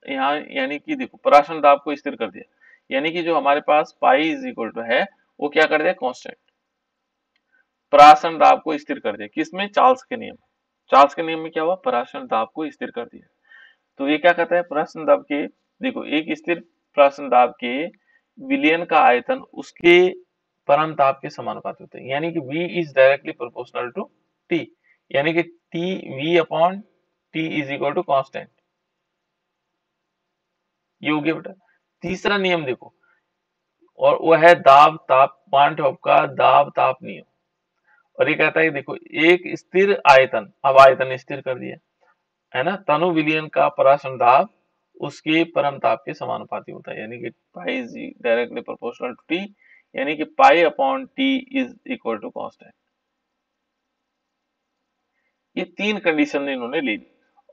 यहाँ, यानी कि देखो परासरण दाब को स्थिर कर दिया, यानी कि जो हमारे पास पाई इज इक्वल टू है वो क्या कर दिया? कांस्टेंट। परासरण दाब को स्थिर कर दिया, किसमें? चार्ल्स के नियम। चार्ल्स के नियम में क्या हुआ? परासरण दाब को स्थिर कर दिया। तो ये क्या कहता है? परासरण दाब के, देखो एक स्थिर परासरण दाब के विलयन का आयतन उसके परम ताप के समानुपाती होता है, यानी कि V is directly proportional to T, यानी कि V upon T is equal to constant. ये हो गया बेटा तीसरा नियम। देखो, और वो है दाब ताप, वान हॉफ का दाब ताप नियम। और ये कहता है देखो एक स्थिर आयतन, अब आयतन स्थिर कर दिया है ना, तनु विलयन का परासरण दाब उसके परम ताप के समानुपाती होता है, यानी कि pi is directly proportional to T, यानी कि pi upon T is equal to constant. ये तीन कंडीशन इन्होंने ले ली,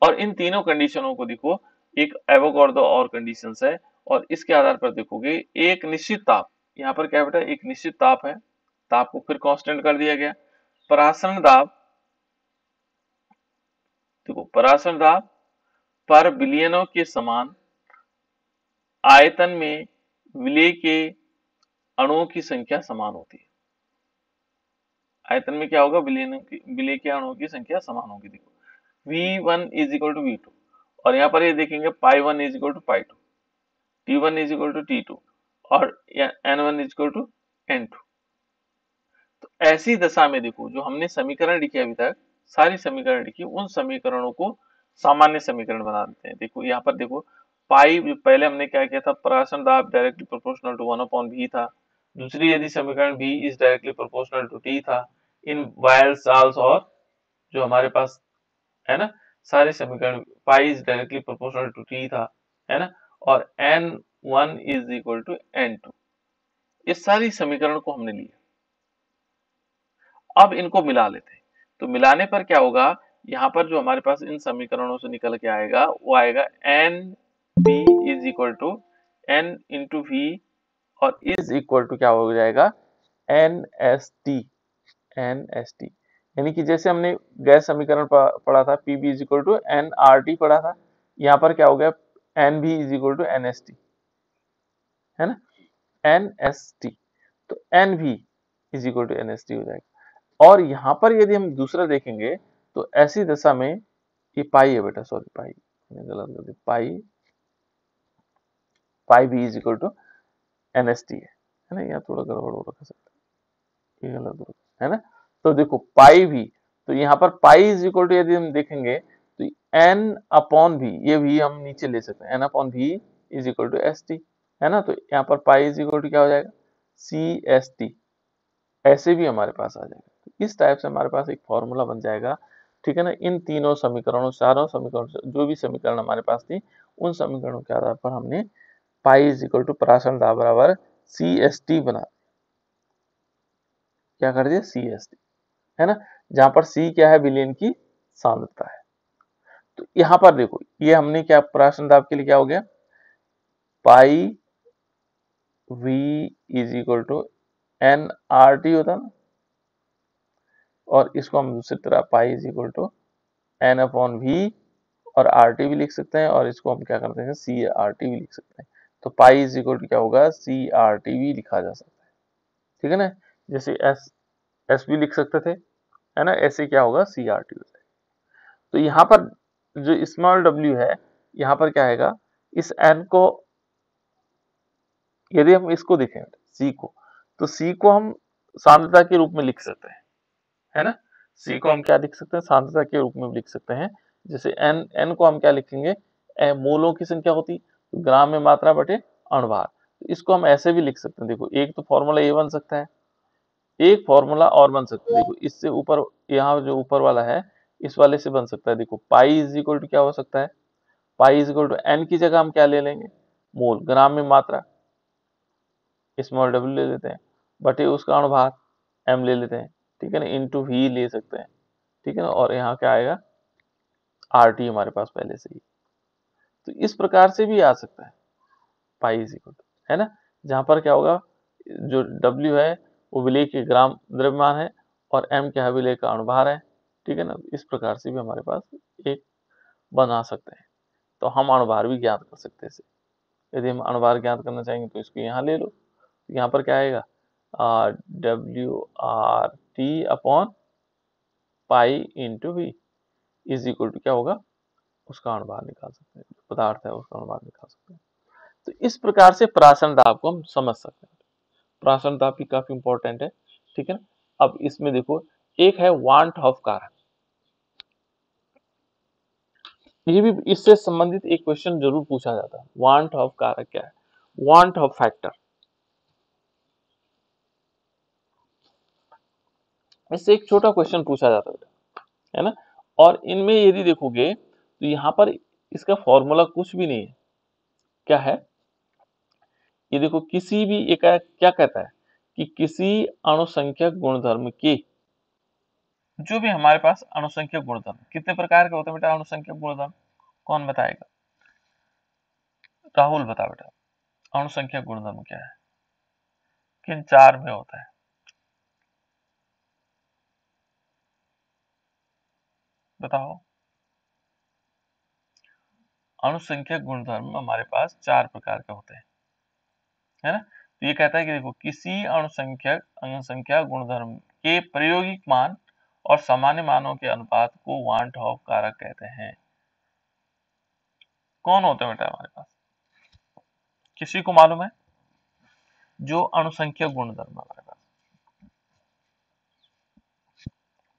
और इन तीनों कंडीशनों को देखो, एक एवोगाड्रो और कंडीशंस है, और इसके आधार पर देखोगे एक निश्चित ताप, यहाँ पर क्या बेटा? एक निश्चित ताप है, ताप को फिर कांस्टेंट कर दिया गया। परासरण दाब, देखो परासरण दाब पर विलयनों के समान आयतन में विलय के अणुओं की संख्या समान होती है। आयतन में क्या होगा? विलय के अणुओं की संख्या समान होगी। देखो V1 is equal to V2, और यहाँ पर ये देखेंगे pi 1 is equal to pi 2, T1 is equal to T2, और N1 is equal to N2। तो ऐसी दशा में देखो जो हमने समीकरण लिखे अभी तक, सारी समीकरण लिखी, उन समीकरणों को सामान्य समीकरण बना देते हैं। देखो यहाँ पर देखो, पाई पहले हमने क्या किया था? परासरण दाब डायरेक्टली प्रोपोर्शनल टू 1/v था। दूसरी यदि समीकरण V is directly proportional to T था। इन वाइल चार्ल्स और जो हमारे पास है ना, सारे समीकरण pi is directly proportional to T था, है ना, और N1 is equal to N2। इस सारी समीकरण को हमने लिया, अब इनको मिला लेते हैं। तो मिलाने पर क्या होगा? यहाँ पर जो हमारे पास इन समीकरणों से निकल के आएगा वो आएगा NV is equal to N into V, और इज इक्वल टू क्या हो जाएगा? NST। NST यानी कि जैसे हमने गैस समीकरण पढ़ा था, PV is equal to NRT पढ़ा था, यहाँ पर क्या हो गया? NV is equal to NST, है ना, NST। तो NV is equal to NST हो जाएगा। और यहाँ पर यदि हम दूसरा देखेंगे तो ऐसी दशा में ये पाई है बेटा, सॉरी पाई गलत कर दी, पाई भी इज इक्वल टू NST है ना, यहाँ थोड़ा गड़बड़ हो रखा सकता है, ये गलत है ना। तो देखो पाई भी, तो यहाँ पर पाई इज इक्वल टू यदि हम देखेंगे तो n अपॉन v, ये v हम नीचे ले सकते हैं, n upon v is equal to S T, है ना। तो यहाँ पर पाई इज इक्वल टू क्या हो जाएगा, सी एस टी, ऐसे भी हमारे पास आ जाएगा। तो इस टाइप से हमारे पास एक फॉर्मूला बन जाएगा, ठीक है ना। इन तीनों समीकरणों, चारों समीकरणों, जो भी समीकरण हमारे पास थी, उन समीकरणों के आधार पर हमने पाई इज इक्वल टू पराशरण दाब बराबर सी एस टी बना, क्या कर दिया, सी एस टी, है ना। जहां पर सी क्या है, विलयन की सांद्रता है। तो यहां पर देखो, ये हमने क्या पराशरण दाब के लिए क्या हो गया, pi V is equal to n R T होता ना, और इसको हम दूसरी तरह pi is equal to N upon V और आर टी भी लिख सकते हैं, और इसको हम क्या करते हैं, सी आर टी भी लिख सकते हैं। तो पाई इज इक्वल टू क्या होगा, सी आर टी भी लिखा जा सकता है, ठीक है ना। जैसे एस एस भी लिख सकते थे, है ना, ऐसे क्या होगा, सी आर टी हो जाएगा। तो यहाँ पर जो स्मॉल डब्ल्यू है, यहाँ पर क्या आएगा, इस एन को, यदि हम इसको देखें सी को, तो सी को हम सांद्रता के रूप में लिख सकते हैं, है ना। सी को हम क्या लिख सकते हैं, सांद्रता के रूप में लिख सकते हैं। जैसे एन, एन को हम क्या लिखेंगे, मोलों की संख्या होती, तो ग्राम में मात्रा बटे अणुभार, तो इसको हम ऐसे भी लिख सकते हैं। देखो, एक तो फॉर्मूला ये बन सकता है, एक फॉर्मूला और बन सकता है, देखो इससे ऊपर, यहाँ जो ऊपर वाला है, इस वाले से बन सकता है। देखो पाई इज इक्वल टू क्या हो सकता है, pi is equal to N की जगह हम क्या ले लेंगे, मोल, ग्राम में मात्रा, स्मॉल डब्ल्यू ले लेते हैं, बटे उसका अणुभार एम ले लेते हैं, ठीक है ना, इनटू वी ले सकते हैं, ठीक है ना। और यहाँ क्या आएगा, आर टी हमारे पास पहले से ही, तो इस प्रकार से भी आ सकता है पाई इज इक्वल टू, है ना। जहां पर क्या होगा, जो डब्ल्यू है वो विलेय के ग्राम द्रव्यमान है, और एम क्या है, विलेय का अणुभार है, ठीक है ना। इस प्रकार से भी हमारे पास एक बना सकते हैं। तो हम अणुभार भी ज्ञात कर सकते हैं इसे। यदि हम अणुभार ज्ञात करना चाहेंगे तो इसको यहाँ ले लो, यहाँ पर क्या आएगा, W R T upon pi into V is equal to क्या होगा, उसका अणुभार निकाल सकते हैं, जो पदार्थ है उसका अणुभार निकाल सकते हैं। तो इस प्रकार से पराशरण दाब को हम समझ सकते हैं। पराशरण दाब भी काफी इंपॉर्टेंट है, ठीक है ना। अब इसमें देखो, एक है वांट ऑफ कारक, ये भी इससे संबंधित एक क्वेश्चन जरूर पूछा जाता है। वांट ऑफ कारक क्या है, वांट ऑफ फैक्टर, इससे एक छोटा क्वेश्चन पूछा जाता है ना। और इनमें यदि देखोगे तो यहाँ पर इसका फॉर्मूला कुछ भी नहीं है, क्या है, ये देखो, किसी भी एक क्या कहता है कि किसी अणुसंख्यक गुणधर्म के, जो भी हमारे पास अणुसंख्यक गुणधर्म कितने प्रकार के होते हैं बेटा, अणुसंख्यक गुणधर्म कौन बताएगा, राहुल बता बेटा, अणुसंख्यक गुणधर्म क्या है, किन चार में होता है, बताओ। अणुसंख्यक गुणधर्म हमारे पास चार प्रकार के होते हैं, है ना। तो ये कहता है कि देखो, किसी अणुसंख्या गुणधर्म के प्रायोगिक मान और सामान्य मानों के अनुपात को वांट ऑफ कारक कहते हैं। कौन होते हैं बेटा हमारे पास, किसी को मालूम है, जो अणुसंख्यक गुणधर्म हमारे पास,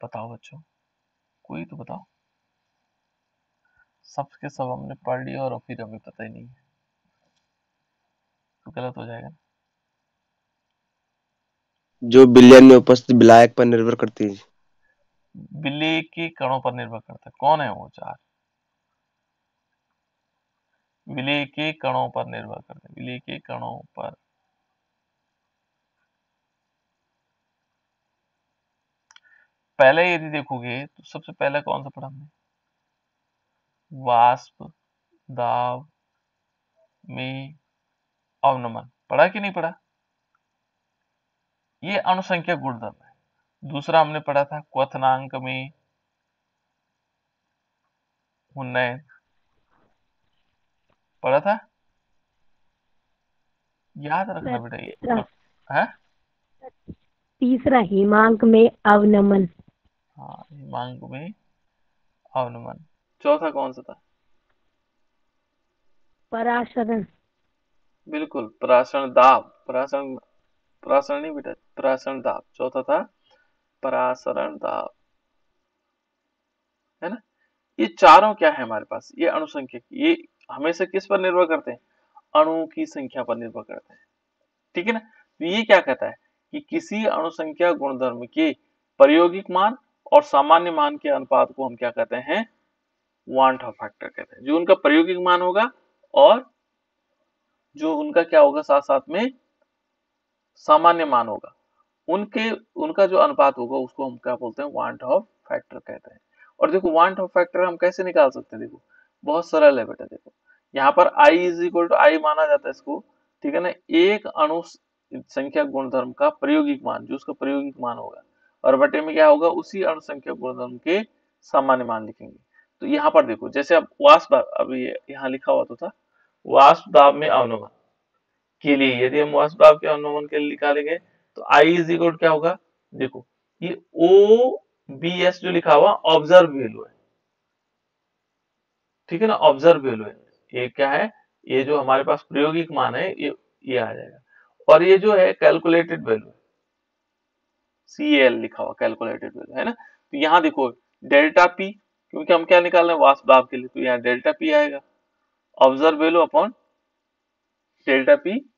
बताओ बच्चों, कोई तो बताओ। सबके सब हमने पढ़ लिया और फिर हमें पता ही नहीं है, तो गलत हो जाएगा। जो विलयन में उपस्थित विलायक पर निर्भर करती है। विलेय के कणों पर निर्भर करता है, कौन है वो चार, विलेय के कणों पर निर्भर करते हैं, विलेय के कणों पर, पहले यदि देखोगे तो सबसे पहले कौन सा पढ़ा हमने, वाष्प दाब में अवनमन, पढ़ा कि नहीं पढ़ा, ये अणुसंख्यक गुणधर्म है। दूसरा हमने पढ़ा था क्वथनांक में उन्नयन, पढ़ा था, याद रखना बेटा ये है। तीसरा हिमांक में अवनमन, हाँ, हिमांक में अवनमन। चौथा कौन सा था, पराशरण, बिल्कुल पराशरण दाब, पराशरण नहीं बेटा, पराशरण दाब, चौथा था पराशरण दाब, है ना। ये चारों क्या है हमारे पास, ये अणुसंख्यक, ये हमेशा किस पर निर्भर करते हैं, अणुओं की संख्या पर निर्भर करते हैं, ठीक है ना। तो ये क्या कहता है कि किसी अणुसंख्या गुणधर्म के प्रायोगिक मान और सामान्य मान के अनुपात को हम क्या कहते हैं, वान हॉफ फैक्टर कहते हैं। जो उनका प्रायोगिक मान होगा और जो उनका क्या होगा साथ साथ में सामान्य मान होगा, उनका जो अनुपात होगा उसको हम क्या बोलते हैं, वान हॉफ फैक्टर कहते हैं। और देखो वान हॉफ फैक्टर हम कैसे निकाल सकते हैं, देखो बहुत सरल है बेटा। देखो यहाँ पर i इज इक्वल टू आई माना जाता है इसको, ठीक है ना, एक अणु संख्या गुणधर्म का प्रायोगिक मान, जो उसका प्रायोगिक मान होगा, और बटे में क्या होगा, उसी अणु संख्या गुणधर्म के सामान्य मान लिखेंगे। तो यहाँ पर देखो जैसे अब वाष्प दाब, अभी यहाँ लिखा हुआ तो था, वाष्प दाब में अवनमन के लिए यदि हम वाष्प दाब के अवनमन के लिए निकालेंगे तो I इज इक्वल क्या होगा, देखो ये ओ बी एस जो लिखा हुआ ऑब्जर्व वैल्यू है, ठीक है ना, ऑब्जर्व वैल्यू है। ये क्या है, ये जो हमारे पास प्रायोगिक मान है ये आ जाएगा, और ये जो है कैलकुलेटेड वैल्यू है, CAL लिखा हुआ कैलकुलेटेड वैल्यू है ना। तो यहाँ देखो डेल्टा पी, क्योंकि हम क्या निकाल रहे हैं वाष्प दाब के लिए, तो यहाँ डेल्टा पी आएगा, observe value upon delta P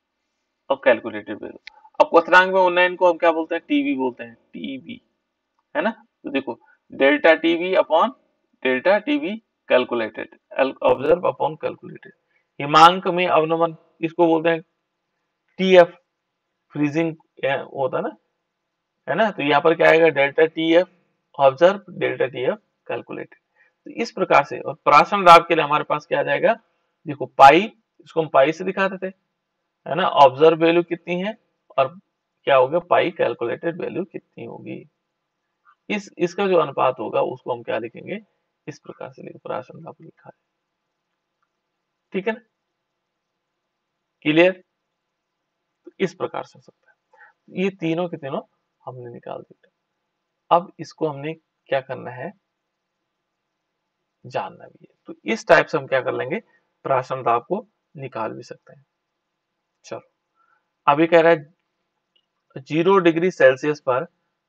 और कैलकुलेटेड वैल्यू। अब क्वथनांक में उन्नयन को हम क्या बोलते हैं, टीवी बोलते हैं, टीवी है ना। तो देखो delta TV upon delta TV calculated, observe upon calculated. हिमांक में अवनमन इसको बोलते हैं TF, फ्रीजिंग होता है ना। तो यहाँ पर क्या आएगा, delta TF observe delta TF calculated. तो इस प्रकार से, और प्राशन दाब के लिए हमारे पास क्या आ जाएगा, देखो पाई, इसको हम पाई से दिखाते थे, है ना, ऑब्जर्व वैल्यू कितनी है और क्या होगा, पाई कैलकुलेटेड वैल्यू कितनी होगी। इसका जो अनुपात होगा उसको हम क्या लिखेंगे, इस प्रकार से लिखेंगे, प्राशन दाब लिखा है, ठीक है ना, क्लियर। तो इस प्रकार से हो सकता है, ये तीनों के तीनों हमने निकाल दिए। अब इसको हमने क्या करना है, जानना भी है। तो इस टाइप से हम क्या कर लेंगे, प्राशन दाब को निकाल भी सकते हैं। चलो अभी कह रहा है 0 डिग्री सेल्सियस पर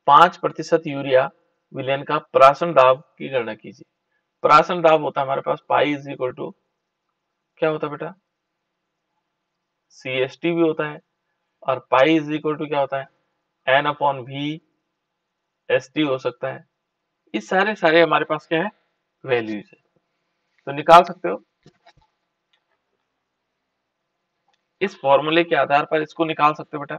5% यूरिया विलयन का प्राशन दाब की गणना कीजिए। प्राशन दाब होता है हमारे पास पाई इज इक्वल टू क्या होता है बेटा, CST भी होता है, और पाई इज इक्वल टू क्या होता है, N अपॉन V ST हो सकता है। इस सारे हमारे पास क्या है, वैल्यूज है, तो निकाल सकते हो। इस फॉर्मूले के आधार पर इसको निकाल सकते हो बेटा।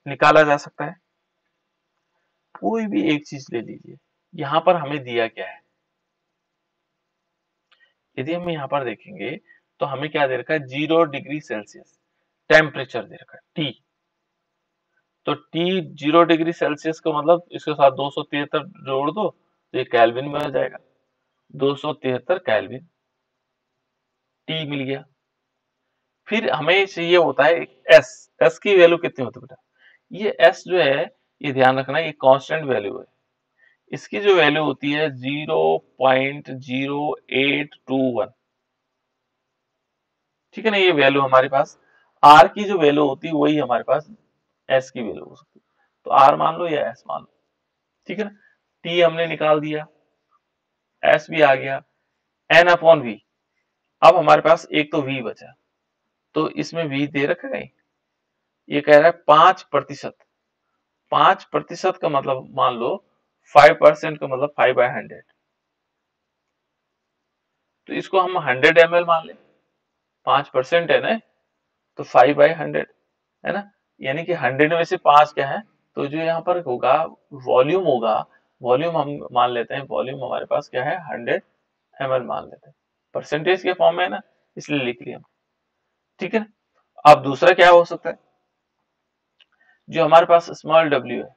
निकाला जा सकता है, कोई भी एक चीज ले लीजिए। यहां पर हमें दिया क्या है, यदि हम यहां पर देखेंगे तो हमें क्या दे रखा है, 0 डिग्री सेल्सियस टेम्परेचर दे रखा है T। तो T 0 डिग्री सेल्सियस का मतलब इसके साथ 273 जोड़ दो तो ये केल्विन में आ जाएगा, 273 केल्विन T मिल गया। फिर हमें चाहिए होता है S की वैल्यू कितनी होती है बेटा, ये S जो है ये ध्यान रखना, ये कांस्टेंट वैल्यू है, इसकी जो वैल्यू होती है 0.0821, ठीक है ना। ये वैल्यू हमारे पास R की जो वैल्यू होती है वही हमारे पास S की वैल्यू हो सकती है। तो R मान लो या S मान लो, ठीक है ना। T हमने निकाल दिया, S भी आ गया, N अपॉन V। अब हमारे पास एक तो V बचा, तो इसमें V दे रखा है, ये कह रहा है 5%। 5% का मतलब मान लो 5% का मतलब 5/100, तो इसको हम 100 ml मान ले, 5% है ना, तो 5/100 है ना, यानी कि 100 में से 5 क्या है, तो जो यहाँ पर होगा वॉल्यूम होगा, वॉल्यूम हम मान लेते हैं, वॉल्यूम हमारे पास क्या है 100 ml मान लेते हैं, परसेंटेज के फॉर्म में है ना, इसलिए लिख लिया, ठीक है ना। अब दूसरा क्या हो सकता है, जो हमारे पास स्मॉल w है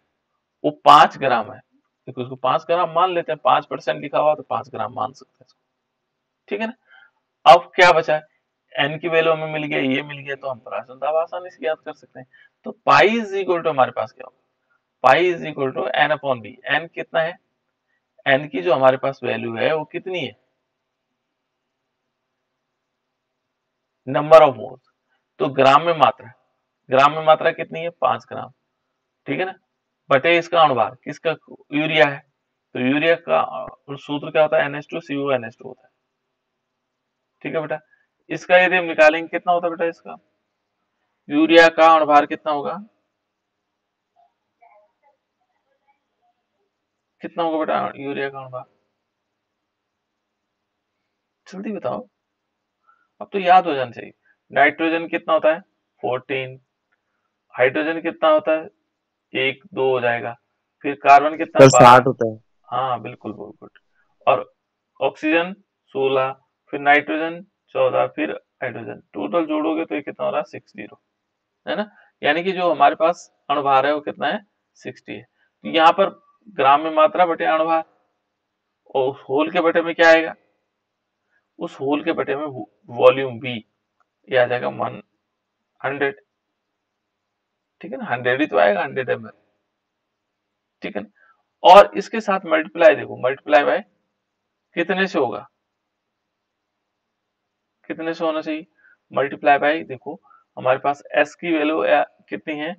वो 5 ग्राम है, क्योंकि उसको 5 ग्राम मान लेते हैं, 5% लिखा हुआ तो 5 ग्राम मान सकते हैं, ठीक है ना। अब क्या बचा है, एन की वैल्यू हमें मिल गया, ये मिल गया, तो हम प्राशन दाब आसानी से याद कर सकते हैं। तो पाई इज इक्वल टू हमारे पास क्या होगा, pi is equal to N upon B. N कितना है, एन की जो हमारे पास वैल्यू है वो कितनी है, नंबर ऑफ मोल्स, तो ग्राम में मात्रा, ग्राम में मात्रा कितनी है 5 ग्राम, ठीक है ना। बटे इसका अणुभार, किसका, यूरिया है, तो यूरिया का सूत्र क्या होता है, NH2CO NH2 होता है। ठीक है बेटा, इसका यदि हम निकालेंगे कितना होता है बेटा, इसका यूरिया का अणुभार कितना होगा, कितना होगा बेटा यूरिया का अणुभार, जल्दी बताओ, अब तो याद हो जाना चाहिए। नाइट्रोजन कितना होता है 14, हाइड्रोजन कितना होता है 1 2 हो जाएगा, फिर कार्बन कितना सर 12, 60 होता है। हाँ बिल्कुल गुड, और ऑक्सीजन 16, फिर नाइट्रोजन 14, फिर हाइड्रोजन, टोटल जोड़ोगे तो ये कितना हो रहा है 60, है ना। यानी कि जो हमारे पास अणुभार है वो कितना है 60 है। तो यहाँ पर ग्राम में मात्रा बटे अणुभार, और उस होल के बटे में क्या आएगा, उस होल के बटे में वॉल्यूम V, ये आ जाएगा 100, ठीक है ना, 100 ही तो आएगा, 100 ml, ठीक है ना। और इसके साथ मल्टीप्लाई, देखो मल्टीप्लाई बाय कितने से होगा, कितने से होना चाहिए, मल्टीप्लाई बाय, देखो हमारे पास S की वैल्यू कितनी है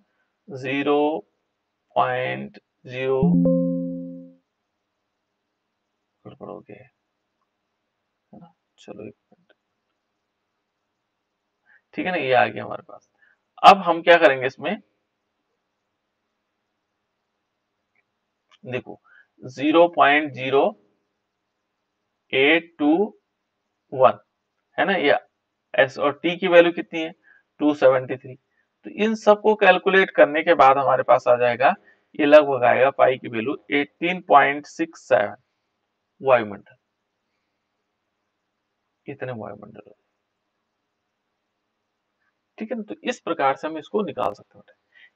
0.0, गड़बड़ हो गया है ना, चलो एक मिनट, ठीक है ना, ये आ गया हमारे पास। अब हम क्या करेंगे इसमें, देखो 0.0821 है ना, ये S और T की वैल्यू कितनी है 273, तो इन सबको कैलकुलेट करने के बाद हमारे पास आ जाएगा, ये लगभग आएगा पाई की वैल्यू 18.67 वायुमंडल, इतने वायुमंडल, ठीक है ना। तो इस प्रकार से हम इसको निकाल सकते हैं,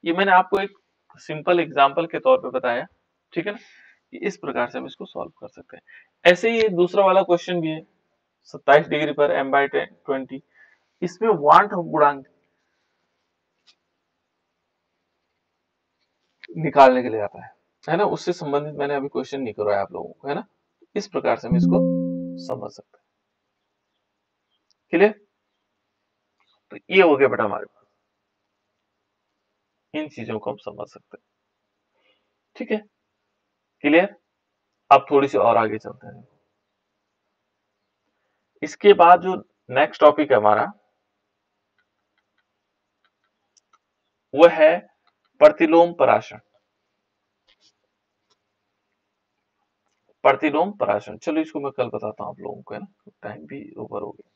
ये मैंने आपको एक सिंपल एग्जांपल के तौर पे बताया, ठीक है ना, कि इस प्रकार से हम इसको सॉल्व कर सकते हैं। ऐसे ही एक दूसरा वाला क्वेश्चन भी है 27 डिग्री पर m/20, इसमें वांट गुणांक निकालने के लिए आता है ना, उससे संबंधित मैंने अभी क्वेश्चन नहीं करवाया आप लोगों को, है ना, इस प्रकार से हम इसको समझ सकते हैं, क्लियर। तो ये हो गया बेटा हमारे पास, इन चीजों को हम समझ सकते हैं, ठीक है, क्लियर। अब थोड़ी सी और आगे चलते हैं, इसके बाद जो नेक्स्ट टॉपिक है हमारा वो है प्रतिलोम पराशरण, प्रतिलोम पराशरण, चलो इसको मैं कल बताता हूँ आप लोगों को, है ना, टाइम भी ओवर हो गया।